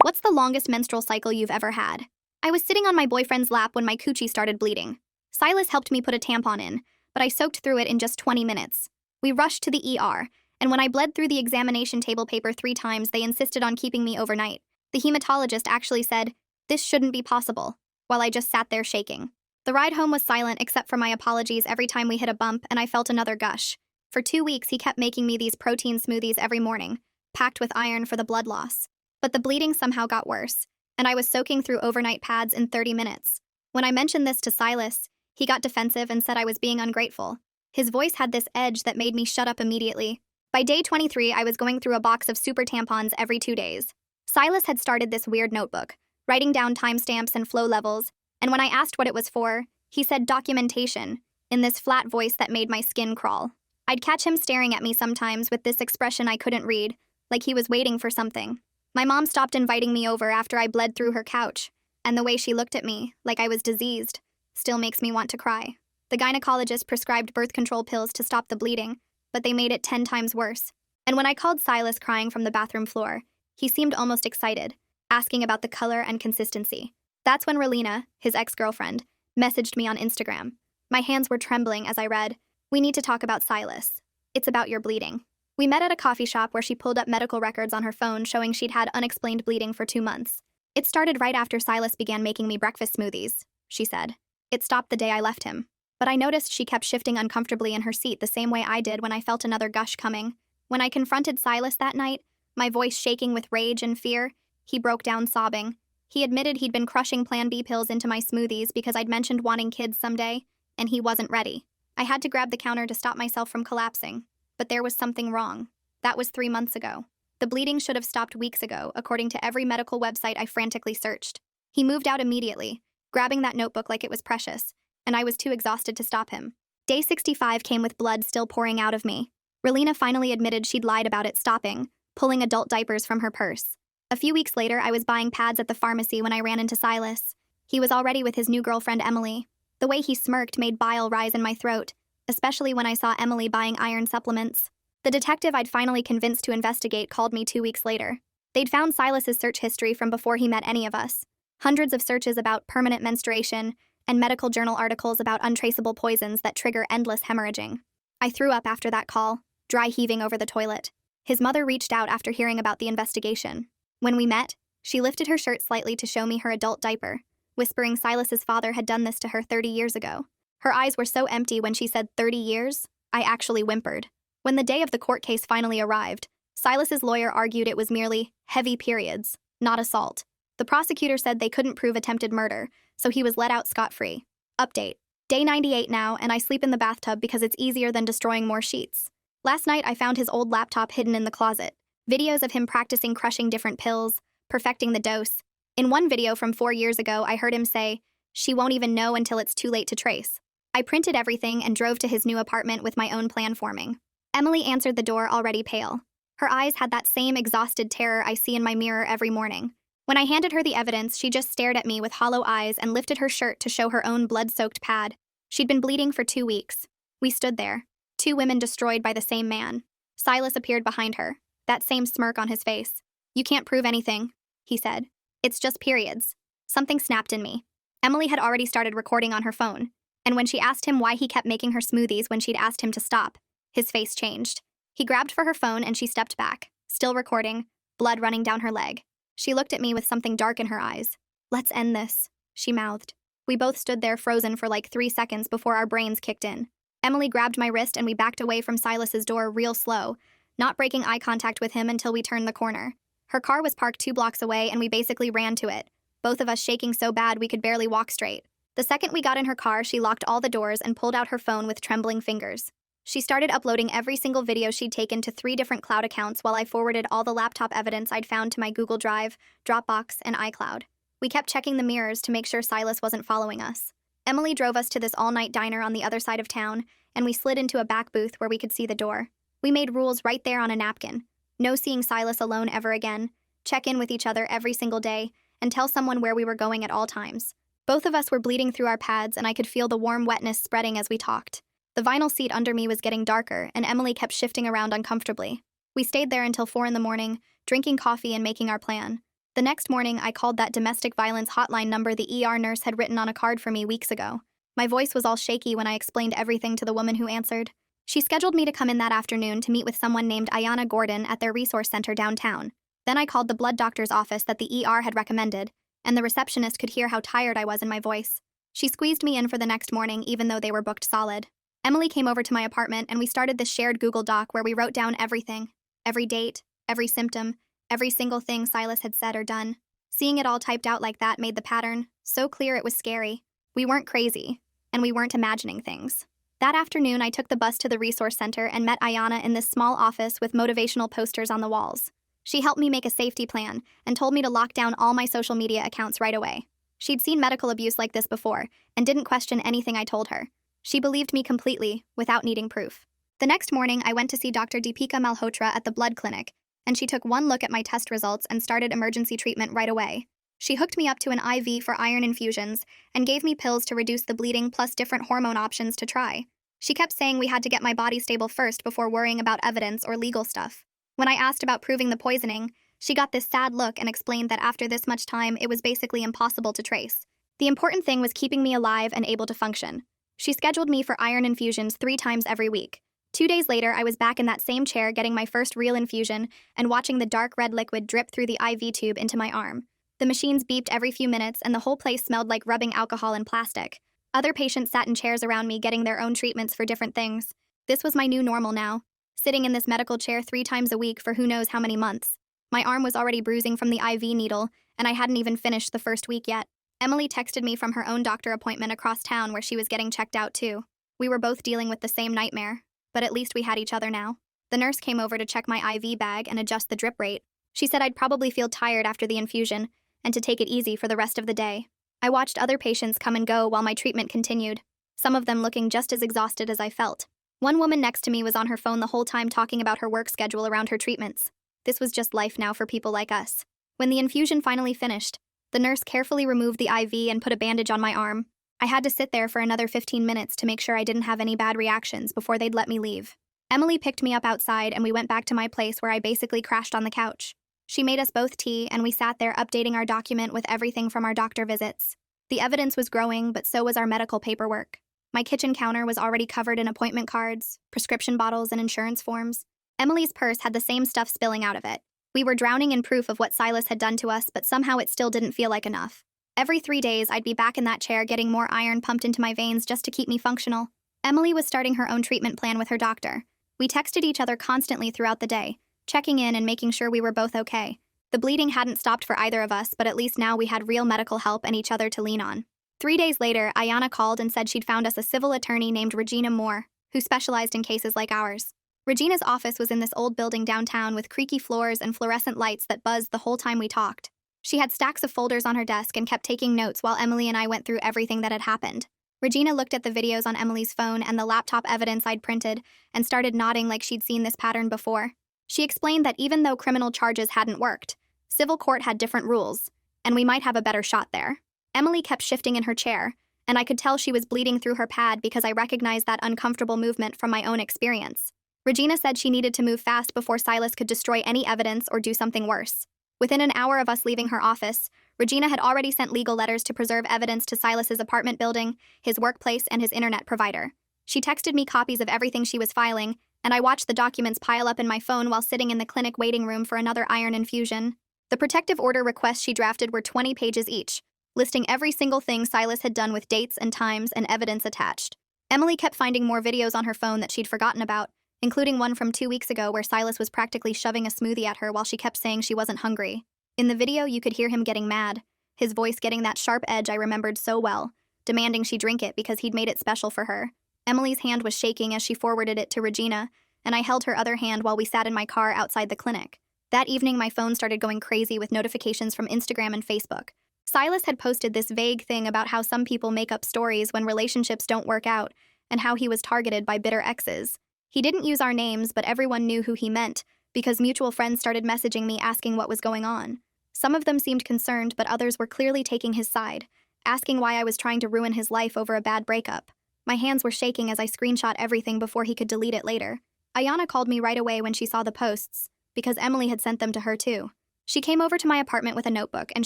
What's the longest menstrual cycle you've ever had? I was sitting on my boyfriend's lap when my coochie started bleeding. Silas helped me put a tampon in, but I soaked through it in just 20 minutes. We rushed to the ER, and when I bled through the examination table paper 3 times, they insisted on keeping me overnight. The hematologist actually said, "This shouldn't be possible," while I just sat there shaking. The ride home was silent except for my apologies every time we hit a bump and I felt another gush. For 2 weeks, he kept making me these protein smoothies every morning, packed with iron for the blood loss. But the bleeding somehow got worse, and I was soaking through overnight pads in 30 minutes. When I mentioned this to Silas, he got defensive and said I was being ungrateful. His voice had this edge that made me shut up immediately. By day 23, I was going through a box of super tampons every 2 days. Silas had started this weird notebook, writing down timestamps and flow levels, and when I asked what it was for, he said documentation, in this flat voice that made my skin crawl. I'd catch him staring at me sometimes with this expression I couldn't read, like he was waiting for something. My mom stopped inviting me over after I bled through her couch, and the way she looked at me, like I was diseased, still makes me want to cry. The gynecologist prescribed birth control pills to stop the bleeding, but they made it 10 times worse. And when I called Silas crying from the bathroom floor, he seemed almost excited, asking about the color and consistency. That's when Relina, his ex-girlfriend, messaged me on Instagram. My hands were trembling as I read, "We need to talk about Silas. It's about your bleeding." We met at a coffee shop where she pulled up medical records on her phone showing she'd had unexplained bleeding for 2 months. "It started right after Silas began making me breakfast smoothies," she said. "It stopped the day I left him." But I noticed she kept shifting uncomfortably in her seat the same way I did when I felt another gush coming. When I confronted Silas that night, my voice shaking with rage and fear, he broke down sobbing. He admitted he'd been crushing Plan B pills into my smoothies because I'd mentioned wanting kids someday, and he wasn't ready. I had to grab the counter to stop myself from collapsing. But there was something wrong. That was 3 months ago. The bleeding should have stopped weeks ago, according to every medical website I frantically searched. He moved out immediately, grabbing that notebook like it was precious, and I was too exhausted to stop him. Day 65 came with blood still pouring out of me. Relina finally admitted she'd lied about it stopping, pulling adult diapers from her purse. A few weeks later, I was buying pads at the pharmacy when I ran into Silas. He was already with his new girlfriend, Emily. The way he smirked made bile rise in my throat, especially when I saw Emily buying iron supplements. The detective I'd finally convinced to investigate called me 2 weeks later. They'd found Silas's search history from before he met any of us. Hundreds of searches about permanent menstruation, and medical journal articles about untraceable poisons that trigger endless hemorrhaging. I threw up after that call, dry heaving over the toilet. His mother reached out after hearing about the investigation. When we met, she lifted her shirt slightly to show me her adult diaper, whispering Silas's father had done this to her 30 years ago. Her eyes were so empty when she said 30 years, I actually whimpered. When the day of the court case finally arrived, Silas's lawyer argued it was merely heavy periods, not assault. The prosecutor said they couldn't prove attempted murder, so he was let out scot-free. Update. Day 98 now, and I sleep in the bathtub because it's easier than destroying more sheets. Last night, I found his old laptop hidden in the closet. Videos of him practicing crushing different pills, perfecting the dose. In one video from 4 years ago, I heard him say, "She won't even know until it's too late to trace." I printed everything and drove to his new apartment with my own plan forming. Emily answered the door already pale. Her eyes had that same exhausted terror I see in my mirror every morning. When I handed her the evidence, she just stared at me with hollow eyes and lifted her shirt to show her own blood-soaked pad. She'd been bleeding for 2 weeks. We stood there, 2 women destroyed by the same man. Silas appeared behind her, that same smirk on his face. "You can't prove anything," he said. "It's just periods." Something snapped in me. Emily had already started recording on her phone. And when she asked him why he kept making her smoothies when she'd asked him to stop, his face changed. He grabbed for her phone and she stepped back, still recording, blood running down her leg. She looked at me with something dark in her eyes. "Let's end this," she mouthed. We both stood there frozen for like 3 seconds before our brains kicked in. Emily grabbed my wrist and we backed away from Silas's door real slow, not breaking eye contact with him until we turned the corner. Her car was parked 2 blocks away and we basically ran to it, both of us shaking so bad we could barely walk straight. The second we got in her car, she locked all the doors and pulled out her phone with trembling fingers. She started uploading every single video she'd taken to 3 different cloud accounts while I forwarded all the laptop evidence I'd found to my Google Drive, Dropbox, and iCloud. We kept checking the mirrors to make sure Silas wasn't following us. Emily drove us to this all-night diner on the other side of town, and we slid into a back booth where we could see the door. We made rules right there on a napkin. No seeing Silas alone ever again, check in with each other every single day, and tell someone where we were going at all times. Both of us were bleeding through our pads, and I could feel the warm wetness spreading as we talked. The vinyl seat under me was getting darker, and Emily kept shifting around uncomfortably. We stayed there until 4 in the morning, drinking coffee and making our plan. The next morning, I called that domestic violence hotline number the ER nurse had written on a card for me weeks ago. My voice was all shaky when I explained everything to the woman who answered. She scheduled me to come in that afternoon to meet with someone named Ayanna Gordon at their resource center downtown. Then I called the blood doctor's office that the ER had recommended, and the receptionist could hear how tired I was in my voice. She squeezed me in for the next morning even though they were booked solid. Emily came over to my apartment and we started this shared Google Doc where we wrote down everything. Every date, every symptom, every single thing Silas had said or done. Seeing it all typed out like that made the pattern so clear it was scary. We weren't crazy, and we weren't imagining things. That afternoon, I took the bus to the resource center and met Ayanna in this small office with motivational posters on the walls. She helped me make a safety plan and told me to lock down all my social media accounts right away. She'd seen medical abuse like this before and didn't question anything I told her. She believed me completely, without needing proof. The next morning, I went to see Dr. Deepika Malhotra at the blood clinic, and she took one look at my test results and started emergency treatment right away. She hooked me up to an IV for iron infusions and gave me pills to reduce the bleeding plus different hormone options to try. She kept saying we had to get my body stable first before worrying about evidence or legal stuff. When I asked about proving the poisoning, she got this sad look and explained that after this much time, it was basically impossible to trace. The important thing was keeping me alive and able to function. She scheduled me for iron infusions 3 times every week. 2 days later, I was back in that same chair getting my first real infusion and watching the dark red liquid drip through the IV tube into my arm. The machines beeped every few minutes and the whole place smelled like rubbing alcohol and plastic. Other patients sat in chairs around me getting their own treatments for different things. This was my new normal now, sitting in this medical chair 3 times a week for who knows how many months. My arm was already bruising from the IV needle, and I hadn't even finished the first week yet. Emily texted me from her own doctor appointment across town where she was getting checked out too. We were both dealing with the same nightmare, but at least we had each other now. The nurse came over to check my IV bag and adjust the drip rate. She said I'd probably feel tired after the infusion and to take it easy for the rest of the day. I watched other patients come and go while my treatment continued, some of them looking just as exhausted as I felt. One woman next to me was on her phone the whole time talking about her work schedule around her treatments. This was just life now for people like us. When the infusion finally finished, the nurse carefully removed the IV and put a bandage on my arm. I had to sit there for another 15 minutes to make sure I didn't have any bad reactions before they'd let me leave. Emily picked me up outside and we went back to my place where I basically crashed on the couch. She made us both tea and we sat there updating our document with everything from our doctor visits. The evidence was growing, but so was our medical paperwork. My kitchen counter was already covered in appointment cards, prescription bottles, and insurance forms. Emily's purse had the same stuff spilling out of it. We were drowning in proof of what Silas had done to us, but somehow it still didn't feel like enough. Every 3 days, I'd be back in that chair getting more iron pumped into my veins just to keep me functional. Emily was starting her own treatment plan with her doctor. We texted each other constantly throughout the day, checking in and making sure we were both okay. The bleeding hadn't stopped for either of us, but at least now we had real medical help and each other to lean on. 3 days later, Ayanna called and said she'd found us a civil attorney named Regina Moore, who specialized in cases like ours. Regina's office was in this old building downtown with creaky floors and fluorescent lights that buzzed the whole time we talked. She had stacks of folders on her desk and kept taking notes while Emily and I went through everything that had happened. Regina looked at the videos on Emily's phone and the laptop evidence I'd printed and started nodding like she'd seen this pattern before. She explained that even though criminal charges hadn't worked, civil court had different rules, and we might have a better shot there. Emily kept shifting in her chair, and I could tell she was bleeding through her pad because I recognized that uncomfortable movement from my own experience. Regina said she needed to move fast before Silas could destroy any evidence or do something worse. Within an hour of us leaving her office, Regina had already sent legal letters to preserve evidence to Silas's apartment building, his workplace, and his internet provider. She texted me copies of everything she was filing, and I watched the documents pile up in my phone while sitting in the clinic waiting room for another iron infusion. The protective order requests she drafted were 20 pages each, listing every single thing Silas had done with dates and times and evidence attached. Emily kept finding more videos on her phone that she'd forgotten about, including one from 2 weeks ago where Silas was practically shoving a smoothie at her while she kept saying she wasn't hungry. In the video, you could hear him getting mad, his voice getting that sharp edge I remembered so well, demanding she drink it because he'd made it special for her. Emily's hand was shaking as she forwarded it to Regina, and I held her other hand while we sat in my car outside the clinic. That evening, my phone started going crazy with notifications from Instagram and Facebook. Silas had posted this vague thing about how some people make up stories when relationships don't work out, and how he was targeted by bitter exes. He didn't use our names, but everyone knew who he meant, because mutual friends started messaging me asking what was going on. Some of them seemed concerned, but others were clearly taking his side, asking why I was trying to ruin his life over a bad breakup. My hands were shaking as I screenshot everything before he could delete it later. Ayanna called me right away when she saw the posts, because Emily had sent them to her too. She came over to my apartment with a notebook and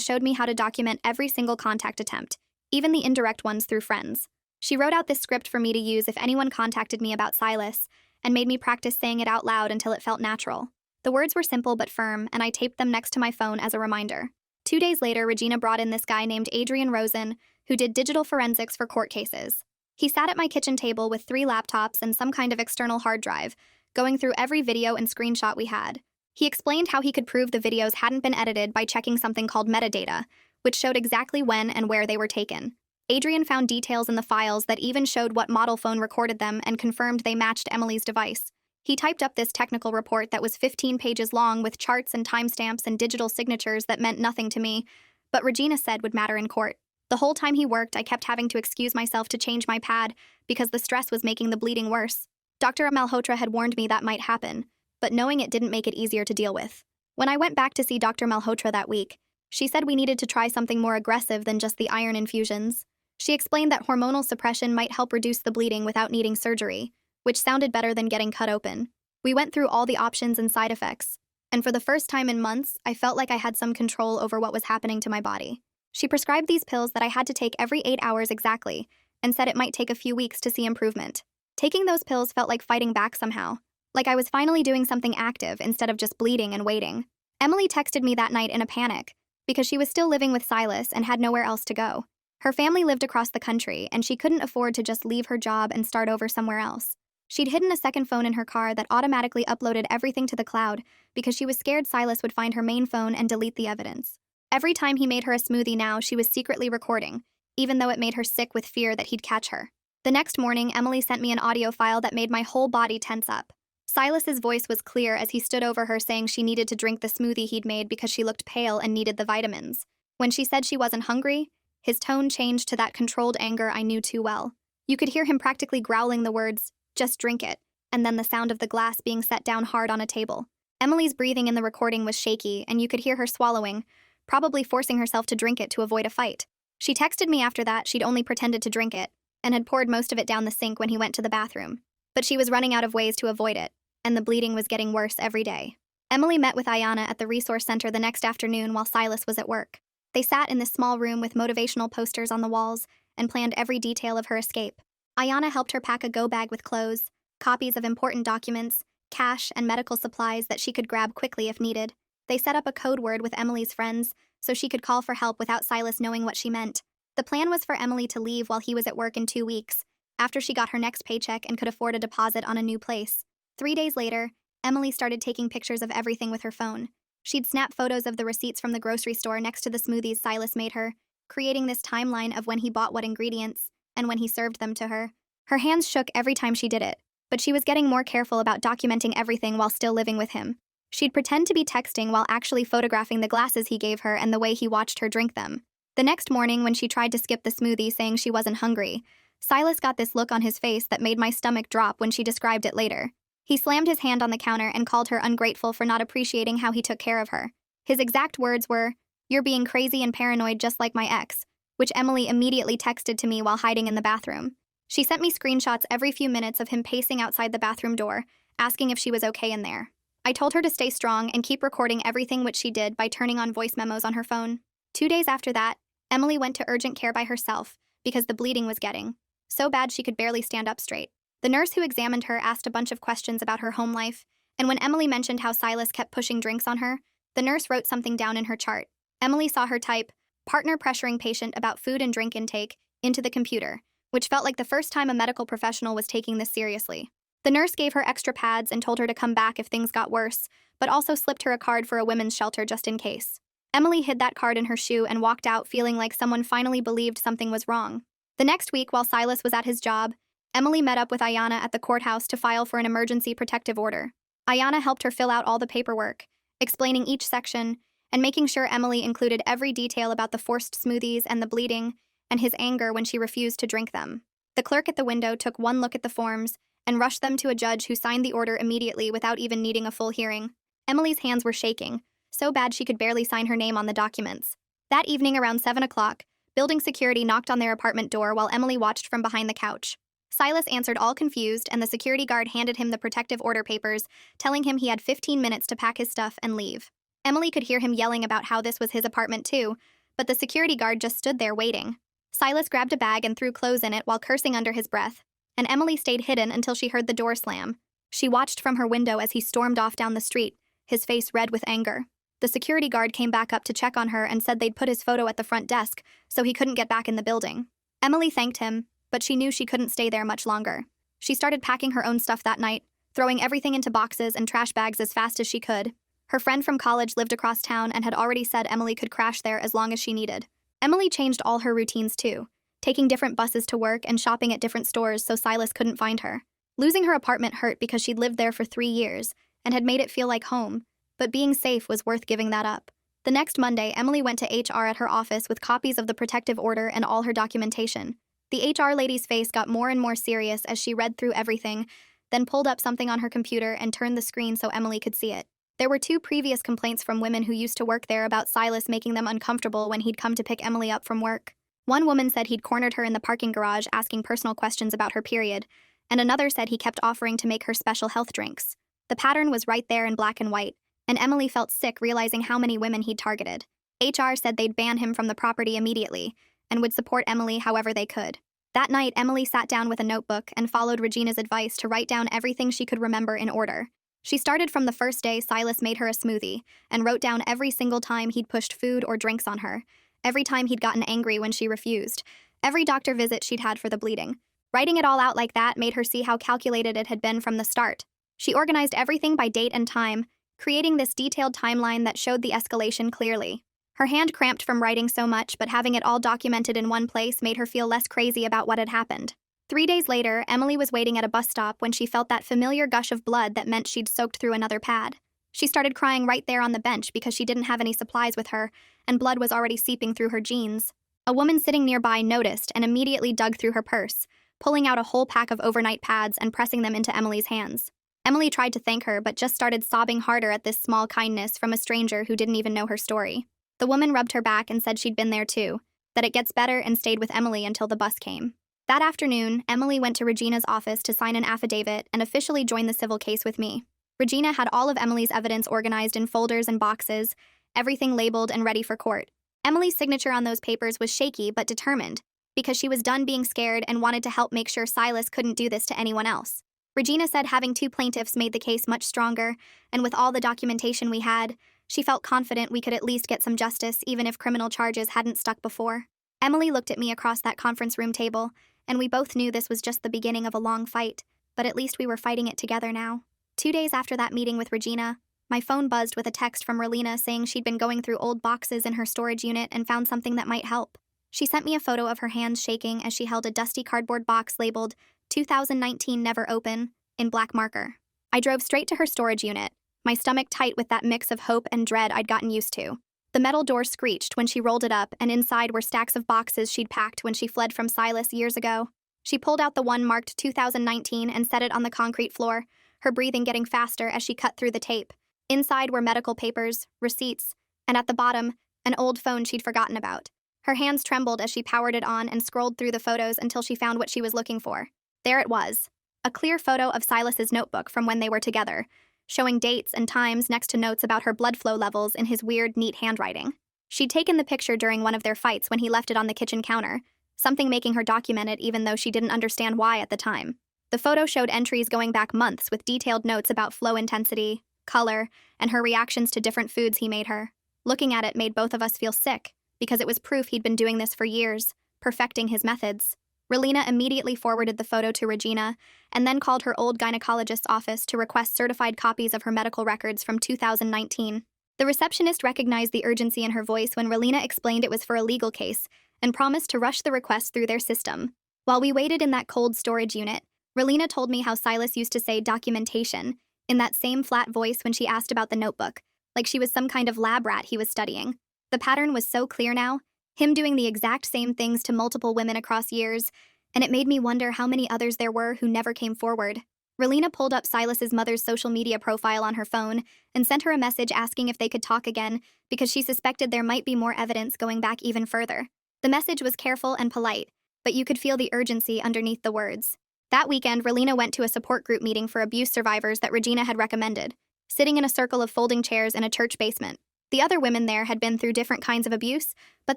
showed me how to document every single contact attempt, even the indirect ones through friends. She wrote out this script for me to use if anyone contacted me about Silas, and made me practice saying it out loud until it felt natural. The words were simple but firm, and I taped them next to my phone as a reminder. 2 days later, Regina brought in this guy named Adrian Rosen, who did digital forensics for court cases. He sat at my kitchen table with 3 laptops and some kind of external hard drive, going through every video and screenshot we had. He explained how he could prove the videos hadn't been edited by checking something called metadata, which showed exactly when and where they were taken. Adrian found details in the files that even showed what model phone recorded them and confirmed they matched Emily's device. He typed up this technical report that was 15 pages long with charts and timestamps and digital signatures that meant nothing to me, but Regina said would matter in court. The whole time he worked, I kept having to excuse myself to change my pad because the stress was making the bleeding worse. Dr. Malhotra had warned me that might happen, but knowing it didn't make it easier to deal with. When I went back to see Dr. Malhotra that week, she said we needed to try something more aggressive than just the iron infusions. She explained that hormonal suppression might help reduce the bleeding without needing surgery, which sounded better than getting cut open. We went through all the options and side effects, and for the first time in months, I felt like I had some control over what was happening to my body. She prescribed these pills that I had to take every 8 hours exactly, and said it might take a few weeks to see improvement. Taking those pills felt like fighting back somehow, like I was finally doing something active instead of just bleeding and waiting. Emily texted me that night in a panic, because she was still living with Silas and had nowhere else to go. Her family lived across the country, and she couldn't afford to just leave her job and start over somewhere else. She'd hidden a second phone in her car that automatically uploaded everything to the cloud because she was scared Silas would find her main phone and delete the evidence. Every time he made her a smoothie now, she was secretly recording, even though it made her sick with fear that he'd catch her. The next morning, Emily sent me an audio file that made my whole body tense up. Silas's voice was clear as he stood over her saying she needed to drink the smoothie he'd made because she looked pale and needed the vitamins. When she said she wasn't hungry, his tone changed to that controlled anger I knew too well. You could hear him practically growling the words, "Just drink it," and then the sound of the glass being set down hard on a table. Emily's breathing in the recording was shaky, and you could hear her swallowing, probably forcing herself to drink it to avoid a fight. She texted me after that she'd only pretended to drink it, and had poured most of it down the sink when he went to the bathroom. But she was running out of ways to avoid it, and the bleeding was getting worse every day. Emily met with Ayanna at the resource center the next afternoon while Silas was at work. They sat in this small room with motivational posters on the walls and planned every detail of her escape. Ayanna helped her pack a go bag with clothes, copies of important documents, cash, and medical supplies that she could grab quickly if needed. They set up a code word with Emily's friends so she could call for help without Silas knowing what she meant. The plan was for Emily to leave while he was at work in 2 weeks, after she got her next paycheck and could afford a deposit on a new place. 3 days later, Emily started taking pictures of everything with her phone. She'd snap photos of the receipts from the grocery store next to the smoothies Silas made her, creating this timeline of when he bought what ingredients and when he served them to her. Her hands shook every time she did it, but she was getting more careful about documenting everything while still living with him. She'd pretend to be texting while actually photographing the glasses he gave her and the way he watched her drink them. The next morning, when she tried to skip the smoothie saying she wasn't hungry, Silas got this look on his face that made my stomach drop when she described it later. He slammed his hand on the counter and called her ungrateful for not appreciating how he took care of her. His exact words were, "You're being crazy and paranoid just like my ex," which Emily immediately texted to me while hiding in the bathroom. She sent me screenshots every few minutes of him pacing outside the bathroom door, asking if she was okay in there. I told her to stay strong and keep recording everything, which she did by turning on voice memos on her phone. 2 days after that, Emily went to urgent care by herself because the bleeding was getting so bad she could barely stand up straight. The nurse who examined her asked a bunch of questions about her home life, and when Emily mentioned how Silas kept pushing drinks on her, the nurse wrote something down in her chart. Emily saw her type, "partner pressuring patient about food and drink intake," into the computer, which felt like the first time a medical professional was taking this seriously. The nurse gave her extra pads and told her to come back if things got worse, but also slipped her a card for a women's shelter just in case. Emily hid that card in her shoe and walked out feeling like someone finally believed something was wrong. The next week, while Silas was at his job, Emily met up with Ayanna at the courthouse to file for an emergency protective order. Ayanna helped her fill out all the paperwork, explaining each section, and making sure Emily included every detail about the forced smoothies and the bleeding, and his anger when she refused to drink them. The clerk at the window took one look at the forms and rushed them to a judge who signed the order immediately without even needing a full hearing. Emily's hands were shaking, so bad she could barely sign her name on the documents. That evening around 7 o'clock, building security knocked on their apartment door while Emily watched from behind the couch. Silas answered all confused, and the security guard handed him the protective order papers, telling him he had 15 minutes to pack his stuff and leave. Emily could hear him yelling about how this was his apartment too, but the security guard just stood there waiting. Silas grabbed a bag and threw clothes in it while cursing under his breath, and Emily stayed hidden until she heard the door slam. She watched from her window as he stormed off down the street, his face red with anger. The security guard came back up to check on her and said they'd put his photo at the front desk, so he couldn't get back in the building. Emily thanked him, but she knew she couldn't stay there much longer. She started packing her own stuff that night, throwing everything into boxes and trash bags as fast as she could. Her friend from college lived across town and had already said Emily could crash there as long as she needed. Emily changed all her routines too, taking different buses to work and shopping at different stores so Silas couldn't find her. Losing her apartment hurt because she'd lived there for 3 years and had made it feel like home, but being safe was worth giving that up. The next Monday, Emily went to HR at her office with copies of the protective order and all her documentation. The HR lady's face got more and more serious as she read through everything, then pulled up something on her computer and turned the screen so Emily could see it. There were 2 previous complaints from women who used to work there about Silas making them uncomfortable when he'd come to pick Emily up from work. One woman said he'd cornered her in the parking garage asking personal questions about her period, and another said he kept offering to make her special health drinks. The pattern was right there in black and white, and Emily felt sick realizing how many women he'd targeted. HR said they'd ban him from the property immediately and would support Emily however they could. That night, Emily sat down with a notebook and followed Regina's advice to write down everything she could remember in order. She started from the first day Silas made her a smoothie and wrote down every single time he'd pushed food or drinks on her, every time he'd gotten angry when she refused, every doctor visit she'd had for the bleeding. Writing it all out like that made her see how calculated it had been from the start. She organized everything by date and time, creating this detailed timeline that showed the escalation clearly. Her hand cramped from writing so much, but having it all documented in one place made her feel less crazy about what had happened. 3 days later, Emily was waiting at a bus stop when she felt that familiar gush of blood that meant she'd soaked through another pad. She started crying right there on the bench because she didn't have any supplies with her, and blood was already seeping through her jeans. A woman sitting nearby noticed and immediately dug through her purse, pulling out a whole pack of overnight pads and pressing them into Emily's hands. Emily tried to thank her, but just started sobbing harder at this small kindness from a stranger who didn't even know her story. The woman rubbed her back and said she'd been there too, that it gets better, and stayed with Emily until the bus came. That afternoon, Emily went to Regina's office to sign an affidavit and officially join the civil case with me. Regina had all of Emily's evidence organized in folders and boxes, everything labeled and ready for court. Emily's signature on those papers was shaky but determined, because she was done being scared and wanted to help make sure Silas couldn't do this to anyone else. Regina said having 2 plaintiffs made the case much stronger, and with all the documentation we had, she felt confident we could at least get some justice even if criminal charges hadn't stuck before. Emily looked at me across that conference room table, and we both knew this was just the beginning of a long fight, but at least we were fighting it together now. 2 days after that meeting with Regina, my phone buzzed with a text from Relina saying she'd been going through old boxes in her storage unit and found something that might help. She sent me a photo of her hands shaking as she held a dusty cardboard box labeled 2019 Never Open in black marker. I drove straight to her storage unit, my stomach tight with that mix of hope and dread I'd gotten used to. The metal door screeched when she rolled it up, and inside were stacks of boxes she'd packed when she fled from Silas years ago. She pulled out the one marked 2019 and set it on the concrete floor, her breathing getting faster as she cut through the tape. Inside were medical papers, receipts, and at the bottom, an old phone she'd forgotten about. Her hands trembled as she powered it on and scrolled through the photos until she found what she was looking for. There it was, a clear photo of Silas's notebook from when they were together, showing dates and times next to notes about her blood flow levels in his weird, neat handwriting. She'd taken the picture during one of their fights when he left it on the kitchen counter, something making her document it even though she didn't understand why at the time. The photo showed entries going back months with detailed notes about flow intensity, color, and her reactions to different foods he made her. Looking at it made both of us feel sick, because it was proof he'd been doing this for years, perfecting his methods. Relina immediately forwarded the photo to Regina, and then called her old gynecologist's office to request certified copies of her medical records from 2019. The receptionist recognized the urgency in her voice when Relina explained it was for a legal case, and promised to rush the request through their system. While we waited in that cold storage unit, Relina told me how Silas used to say documentation in that same flat voice when she asked about the notebook, like she was some kind of lab rat he was studying. The pattern was so clear now, him doing the exact same things to multiple women across years, and it made me wonder how many others there were who never came forward. Relina pulled up Silas's mother's social media profile on her phone and sent her a message asking if they could talk again because she suspected there might be more evidence going back even further. The message was careful and polite, but you could feel the urgency underneath the words. That weekend, Relina went to a support group meeting for abuse survivors that Regina had recommended, sitting in a circle of folding chairs in a church basement. The other women there had been through different kinds of abuse, but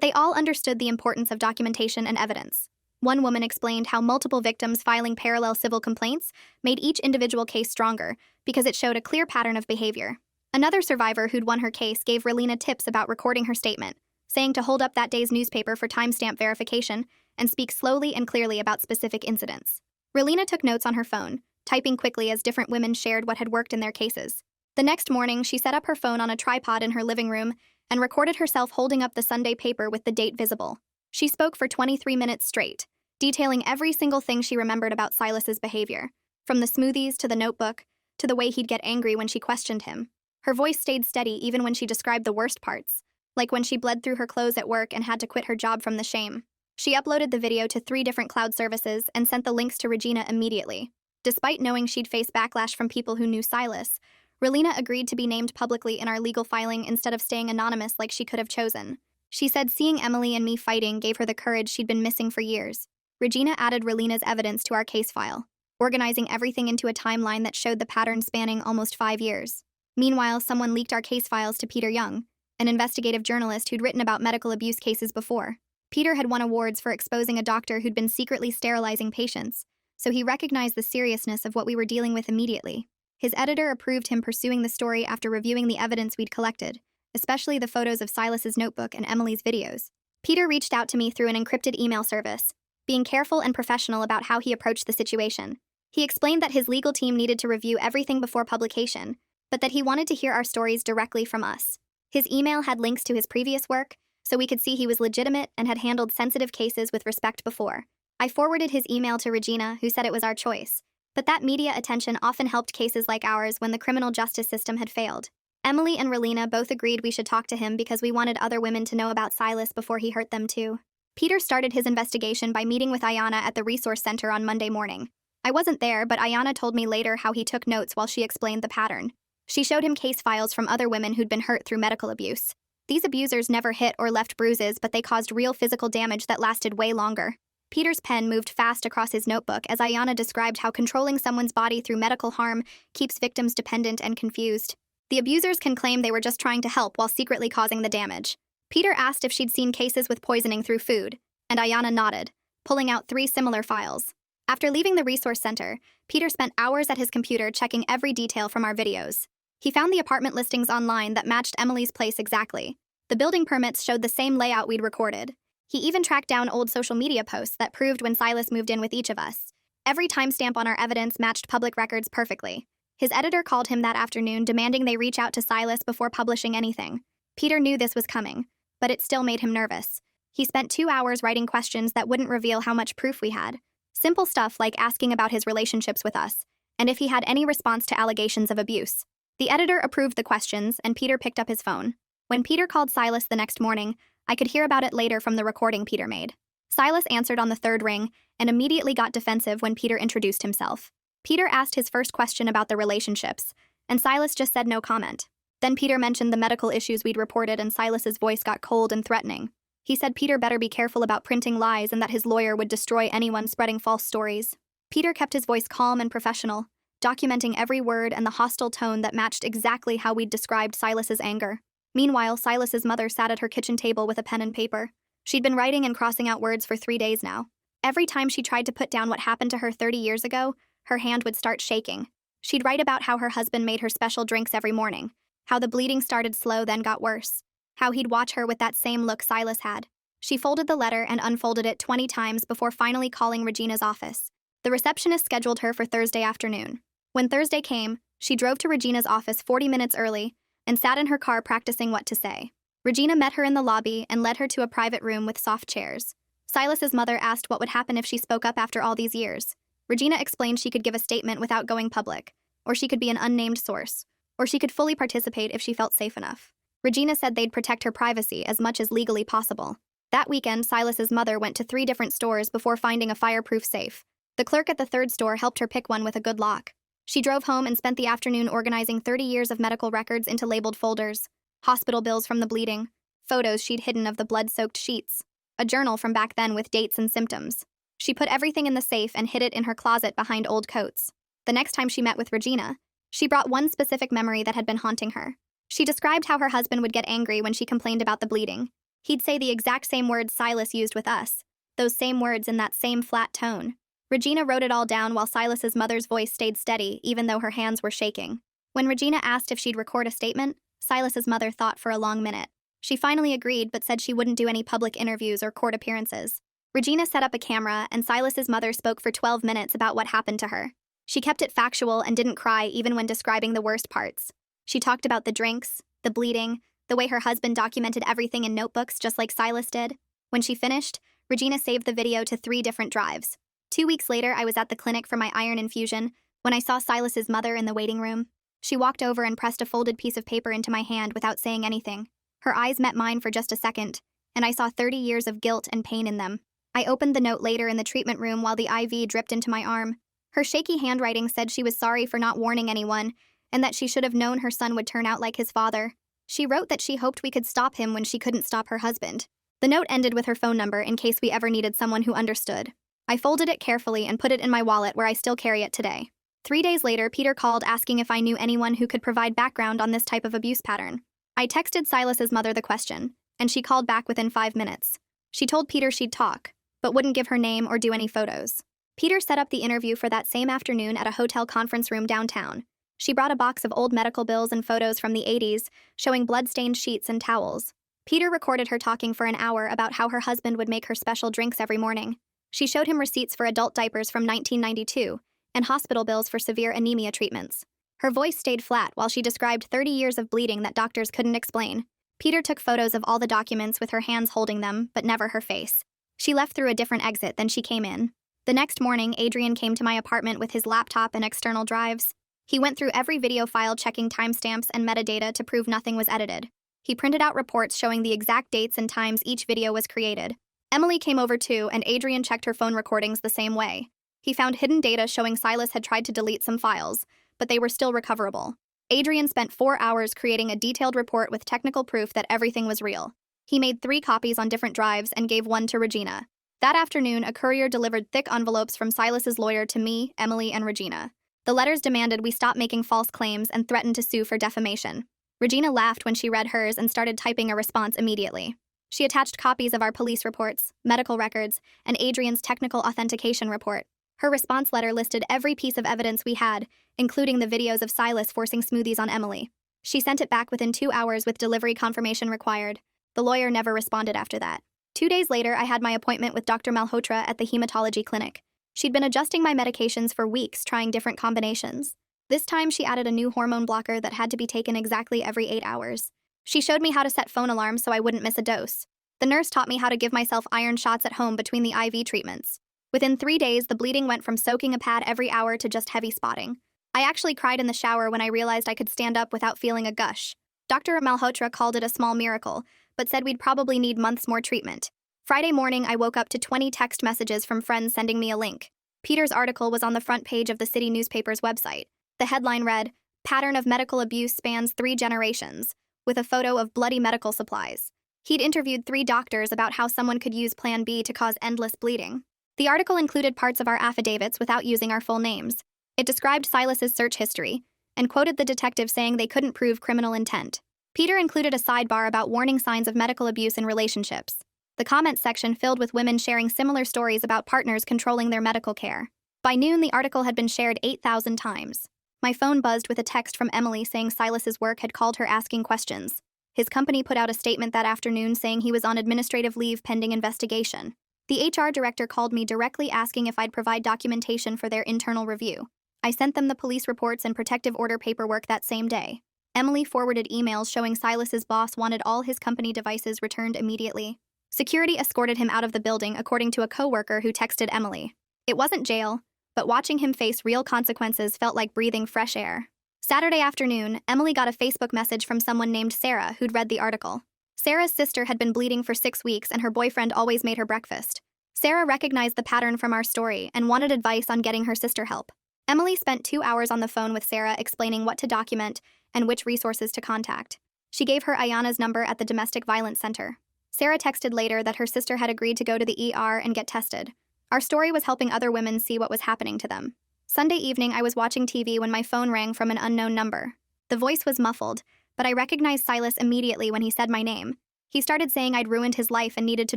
they all understood the importance of documentation and evidence. One woman explained how multiple victims filing parallel civil complaints made each individual case stronger because it showed a clear pattern of behavior. Another survivor who'd won her case gave Relina tips about recording her statement, saying to hold up that day's newspaper for timestamp verification and speak slowly and clearly about specific incidents. Relina took notes on her phone, typing quickly as different women shared what had worked in their cases. The next morning, she set up her phone on a tripod in her living room and recorded herself holding up the Sunday paper with the date visible. She spoke for 23 minutes straight, detailing every single thing she remembered about Silas's behavior, from the smoothies to the notebook, to the way he'd get angry when she questioned him. Her voice stayed steady even when she described the worst parts, like when she bled through her clothes at work and had to quit her job from the shame. She uploaded the video to 3 different cloud services and sent the links to Regina immediately. Despite knowing she'd face backlash from people who knew Silas, Relina agreed to be named publicly in our legal filing instead of staying anonymous like she could have chosen. She said seeing Emily and me fighting gave her the courage she'd been missing for years. Regina added Relina's evidence to our case file, organizing everything into a timeline that showed the pattern spanning almost 5 years. Meanwhile, someone leaked our case files to Peter Young, an investigative journalist who'd written about medical abuse cases before. Peter had won awards for exposing a doctor who'd been secretly sterilizing patients, so he recognized the seriousness of what we were dealing with immediately. His editor approved him pursuing the story after reviewing the evidence we'd collected, especially the photos of Silas's notebook and Emily's videos. Peter reached out to me through an encrypted email service, being careful and professional about how he approached the situation. He explained that his legal team needed to review everything before publication, but that he wanted to hear our stories directly from us. His email had links to his previous work, so we could see he was legitimate and had handled sensitive cases with respect before. I forwarded his email to Regina, who said it was our choice. But that media attention often helped cases like ours when the criminal justice system had failed. Emily and Relina both agreed we should talk to him because we wanted other women to know about Silas before he hurt them too. Peter started his investigation by meeting with Ayanna at the resource center on Monday morning. I wasn't there, but Ayanna told me later how he took notes while she explained the pattern. She showed him case files from other women who'd been hurt through medical abuse. These abusers never hit or left bruises, but they caused real physical damage that lasted way longer. Peter's pen moved fast across his notebook as Ayanna described how controlling someone's body through medical harm keeps victims dependent and confused. The abusers can claim they were just trying to help while secretly causing the damage. Peter asked if she'd seen cases with poisoning through food, and Ayanna nodded, pulling out 3 similar files. After leaving the resource center, Peter spent hours at his computer checking every detail from our videos. He found the apartment listings online that matched Emily's place exactly. The building permits showed the same layout we'd recorded. He even tracked down old social media posts that proved when Silas moved in with each of us. Every timestamp on our evidence matched public records perfectly. His editor called him that afternoon, demanding they reach out to Silas before publishing anything. Peter knew this was coming, but it still made him nervous. He spent 2 hours writing questions that wouldn't reveal how much proof we had. Simple stuff like asking about his relationships with us, and if he had any response to allegations of abuse. The editor approved the questions, and Peter picked up his phone. When Peter called Silas the next morning, I could hear about it later from the recording Peter made. Silas answered on the 3rd ring and immediately got defensive when Peter introduced himself. Peter asked his first question about the relationships, and Silas just said no comment. Then Peter mentioned the medical issues we'd reported, and Silas's voice got cold and threatening. He said Peter better be careful about printing lies and that his lawyer would destroy anyone spreading false stories. Peter kept his voice calm and professional, documenting every word and the hostile tone that matched exactly how we'd described Silas's anger. Meanwhile, Silas's mother sat at her kitchen table with a pen and paper. She'd been writing and crossing out words for 3 days now. Every time she tried to put down what happened to her 30 years ago, her hand would start shaking. She'd write about how her husband made her special drinks every morning, how the bleeding started slow then got worse, how he'd watch her with that same look Silas had. She folded the letter and unfolded it 20 times before finally calling Regina's office. The receptionist scheduled her for Thursday afternoon. When Thursday came, she drove to Regina's office 40 minutes early and sat in her car practicing what to say. Regina met her in the lobby and led her to a private room with soft chairs. Silas's mother asked what would happen if she spoke up after all these years. Regina explained she could give a statement without going public, or she could be an unnamed source, or she could fully participate if she felt safe enough. Regina said they'd protect her privacy as much as legally possible. That weekend, Silas's mother went to 3 different stores before finding a fireproof safe. The clerk at the 3rd store helped her pick one with a good lock. She drove home and spent the afternoon organizing 30 years of medical records into labeled folders, hospital bills from the bleeding, photos she'd hidden of the blood-soaked sheets, a journal from back then with dates and symptoms. She put everything in the safe and hid it in her closet behind old coats. The next time she met with Regina, she brought one specific memory that had been haunting her. She described how her husband would get angry when she complained about the bleeding. He'd say the exact same words Silas used with us, those same words in that same flat tone. Regina wrote it all down while Silas's mother's voice stayed steady, even though her hands were shaking. When Regina asked if she'd record a statement, Silas's mother thought for a long minute. She finally agreed but said she wouldn't do any public interviews or court appearances. Regina set up a camera, and Silas's mother spoke for 12 minutes about what happened to her. She kept it factual and didn't cry even when describing the worst parts. She talked about the drinks, the bleeding, the way her husband documented everything in notebooks just like Silas did. When she finished, Regina saved the video to 3 different drives. 2 weeks later, I was at the clinic for my iron infusion when I saw Silas's mother in the waiting room. She walked over and pressed a folded piece of paper into my hand without saying anything. Her eyes met mine for just a second, and I saw 30 years of guilt and pain in them. I opened the note later in the treatment room while the IV dripped into my arm. Her shaky handwriting said she was sorry for not warning anyone, and that she should have known her son would turn out like his father. She wrote that she hoped we could stop him when she couldn't stop her husband. The note ended with her phone number in case we ever needed someone who understood. I folded it carefully and put it in my wallet where I still carry it today. 3 days later, Peter called asking if I knew anyone who could provide background on this type of abuse pattern. I texted Silas's mother the question, and she called back within 5 minutes. She told Peter she'd talk, but wouldn't give her name or do any photos. Peter set up the interview for that same afternoon at a hotel conference room downtown. She brought a box of old medical bills and photos from the 80s, showing blood-stained sheets and towels. Peter recorded her talking for an hour about how her husband would make her special drinks every morning. She showed him receipts for adult diapers from 1992 and hospital bills for severe anemia treatments. Her voice stayed flat while she described 30 years of bleeding that doctors couldn't explain. Peter took photos of all the documents with her hands holding them, but never her face. She left through a different exit than she came in. The next morning, Adrian came to my apartment with his laptop and external drives. He went through every video file checking timestamps and metadata to prove nothing was edited. He printed out reports showing the exact dates and times each video was created. Emily came over too, and Adrian checked her phone recordings the same way. He found hidden data showing Silas had tried to delete some files, but they were still recoverable. Adrian spent 4 hours creating a detailed report with technical proof that everything was real. He made 3 copies on different drives and gave one to Regina. That afternoon, a courier delivered thick envelopes from Silas's lawyer to me, Emily, and Regina. The letters demanded we stop making false claims and threatened to sue for defamation. Regina laughed when she read hers and started typing a response immediately. She attached copies of our police reports, medical records, and Adrian's technical authentication report. Her response letter listed every piece of evidence we had, including the videos of Silas forcing smoothies on Emily. She sent it back within 2 hours with delivery confirmation required. The lawyer never responded after that. 2 days later, I had my appointment with Dr. Malhotra at the hematology clinic. She'd been adjusting my medications for weeks, trying different combinations. This time, she added a new hormone blocker that had to be taken exactly every 8 hours. She showed me how to set phone alarms so I wouldn't miss a dose. The nurse taught me how to give myself iron shots at home between the IV treatments. Within 3 days, the bleeding went from soaking a pad every hour to just heavy spotting. I actually cried in the shower when I realized I could stand up without feeling a gush. Dr. Malhotra called it a small miracle, but said we'd probably need months more treatment. Friday morning, I woke up to 20 text messages from friends sending me a link. Peter's article was on the front page of the city newspaper's website. The headline read, "Pattern of medical abuse spans 3 generations," with a photo of bloody medical supplies. He'd interviewed 3 doctors about how someone could use Plan B to cause endless bleeding. The article included parts of our affidavits without using our full names. It described Silas's search history and quoted the detective saying they couldn't prove criminal intent. Peter included a sidebar about warning signs of medical abuse in relationships. The comments section filled with women sharing similar stories about partners controlling their medical care. By noon, the article had been shared 8,000 times. My phone buzzed with a text from Emily saying Silas's work had called her asking questions. His company put out a statement that afternoon saying he was on administrative leave pending investigation. The HR director called me directly asking if I'd provide documentation for their internal review. I sent them the police reports and protective order paperwork that same day. Emily forwarded emails showing Silas's boss wanted all his company devices returned immediately. Security escorted him out of the building, according to a coworker who texted Emily. It wasn't jail, but watching him face real consequences felt like breathing fresh air. Saturday afternoon, Emily got a Facebook message from someone named Sarah who'd read the article. Sarah's sister had been bleeding for 6 weeks and her boyfriend always made her breakfast. Sarah recognized the pattern from our story and wanted advice on getting her sister help. Emily spent 2 hours on the phone with Sarah explaining what to document and which resources to contact. She gave her Ayana's number at the Domestic Violence Center. Sarah texted later that her sister had agreed to go to the ER and get tested. Our story was helping other women see what was happening to them. Sunday evening, I was watching TV when my phone rang from an unknown number. The voice was muffled, but I recognized Silas immediately when he said my name. He started saying I'd ruined his life and needed to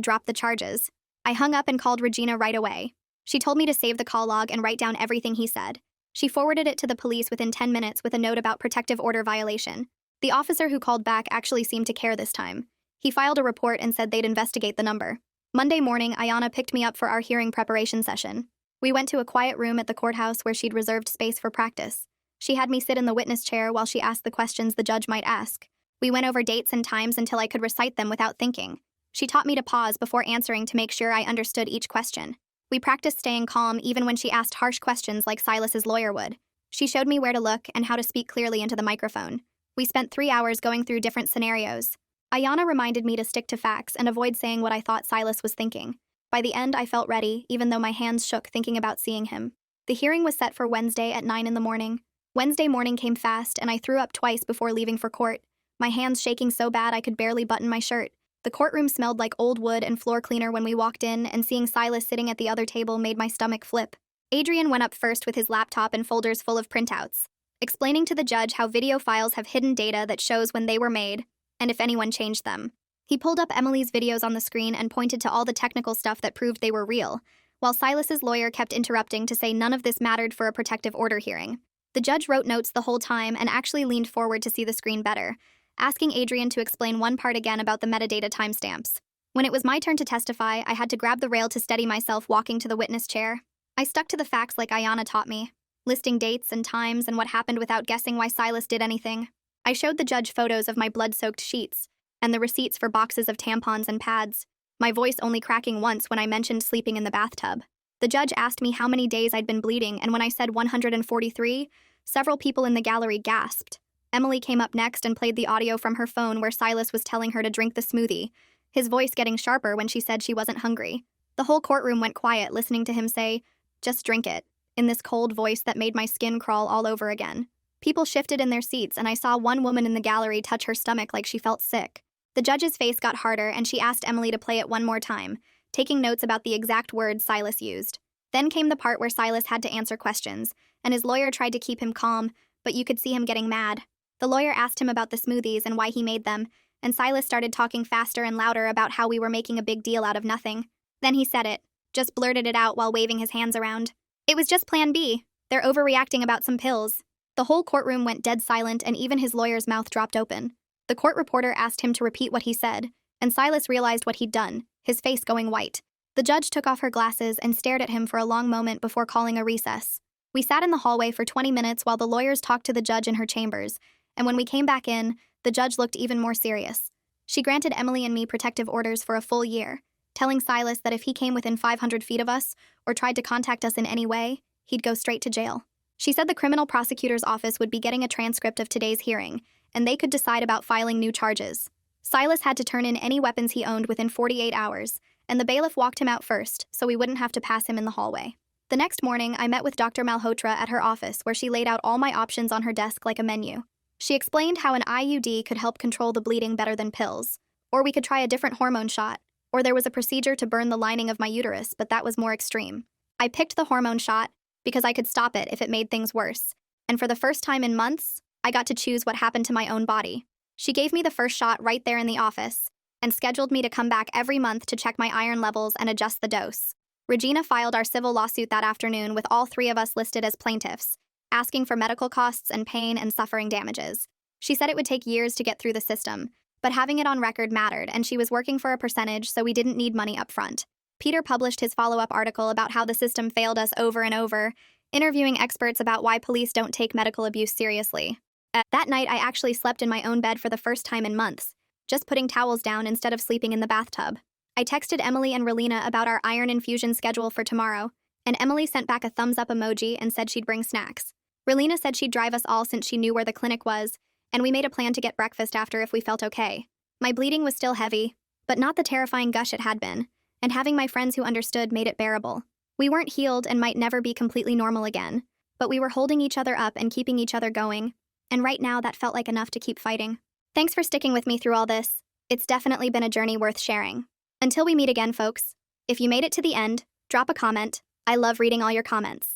drop the charges. I hung up and called Regina right away. She told me to save the call log and write down everything he said. She forwarded it to the police within 10 minutes with a note about protective order violation. The officer who called back actually seemed to care this time. He filed a report and said they'd investigate the number. Monday morning, Ayanna picked me up for our hearing preparation session. We went to a quiet room at the courthouse where she'd reserved space for practice. She had me sit in the witness chair while she asked the questions the judge might ask. We went over dates and times until I could recite them without thinking. She taught me to pause before answering to make sure I understood each question. We practiced staying calm even when she asked harsh questions like Silas's lawyer would. She showed me where to look and how to speak clearly into the microphone. We spent 3 hours going through different scenarios. Ayanna reminded me to stick to facts and avoid saying what I thought Silas was thinking. By the end, I felt ready, even though my hands shook thinking about seeing him. The hearing was set for Wednesday at 9 in the morning. Wednesday morning came fast, and I threw up twice before leaving for court, my hands shaking so bad I could barely button my shirt. The courtroom smelled like old wood and floor cleaner when we walked in, and seeing Silas sitting at the other table made my stomach flip. Adrian went up first with his laptop and folders full of printouts, explaining to the judge how video files have hidden data that shows when they were made, and if anyone changed them. He pulled up Emily's videos on the screen and pointed to all the technical stuff that proved they were real, while Silas's lawyer kept interrupting to say none of this mattered for a protective order hearing. The judge wrote notes the whole time and actually leaned forward to see the screen better, asking Adrian to explain one part again about the metadata timestamps. When it was my turn to testify, I had to grab the rail to steady myself walking to the witness chair. I stuck to the facts like Ayanna taught me, listing dates and times and what happened without guessing why Silas did anything. I showed the judge photos of my blood-soaked sheets and the receipts for boxes of tampons and pads, my voice only cracking once when I mentioned sleeping in the bathtub. The judge asked me how many days I'd been bleeding, and when I said 143, several people in the gallery gasped. Emily came up next and played the audio from her phone where Silas was telling her to drink the smoothie, his voice getting sharper when she said she wasn't hungry. The whole courtroom went quiet listening to him say, "Just drink it," in this cold voice that made my skin crawl all over again. People shifted in their seats, and I saw one woman in the gallery touch her stomach like she felt sick. The judge's face got harder, and she asked Emily to play it one more time, taking notes about the exact words Silas used. Then came the part where Silas had to answer questions, and his lawyer tried to keep him calm, but you could see him getting mad. The lawyer asked him about the smoothies and why he made them, and Silas started talking faster and louder about how we were making a big deal out of nothing. Then he said it, just blurted it out while waving his hands around. It was just Plan B. They're overreacting about some pills. The whole courtroom went dead silent, and even his lawyer's mouth dropped open. The court reporter asked him to repeat what he said, and Silas realized what he'd done, his face going white. The judge took off her glasses and stared at him for a long moment before calling a recess. We sat in the hallway for 20 minutes while the lawyers talked to the judge in her chambers, and when we came back in, the judge looked even more serious. She granted Emily and me protective orders for a full year, telling Silas that if he came within 500 feet of us or tried to contact us in any way, he'd go straight to jail. She said the criminal prosecutor's office would be getting a transcript of today's hearing, and they could decide about filing new charges. Silas had to turn in any weapons he owned within 48 hours, and the bailiff walked him out first, so we wouldn't have to pass him in the hallway. The next morning, I met with Dr. Malhotra at her office, where she laid out all my options on her desk like a menu. She explained how an IUD could help control the bleeding better than pills, or we could try a different hormone shot, or there was a procedure to burn the lining of my uterus, but that was more extreme. I picked the hormone shot because I could stop it if it made things worse, and for the first time in months, I got to choose what happened to my own body. She gave me the first shot right there in the office, and scheduled me to come back every month to check my iron levels and adjust the dose. Regina filed our civil lawsuit that afternoon with all 3 of us listed as plaintiffs, asking for medical costs and pain and suffering damages. She said it would take years to get through the system, but having it on record mattered, and she was working for a percentage, so we didn't need money up front. Peter published his follow-up article about how the system failed us over and over, interviewing experts about why police don't take medical abuse seriously. That night, I actually slept in my own bed for the first time in months, just putting towels down instead of sleeping in the bathtub. I texted Emily and Relina about our iron infusion schedule for tomorrow, and Emily sent back a thumbs-up emoji and said she'd bring snacks. Relina said she'd drive us all since she knew where the clinic was, and we made a plan to get breakfast after if we felt okay. My bleeding was still heavy, but not the terrifying gush it had been, and having my friends who understood made it bearable. We weren't healed and might never be completely normal again, but we were holding each other up and keeping each other going, and right now that felt like enough to keep fighting. Thanks for sticking with me through all this. It's definitely been a journey worth sharing. Until we meet again, folks. If you made it to the end, drop a comment. I love reading all your comments.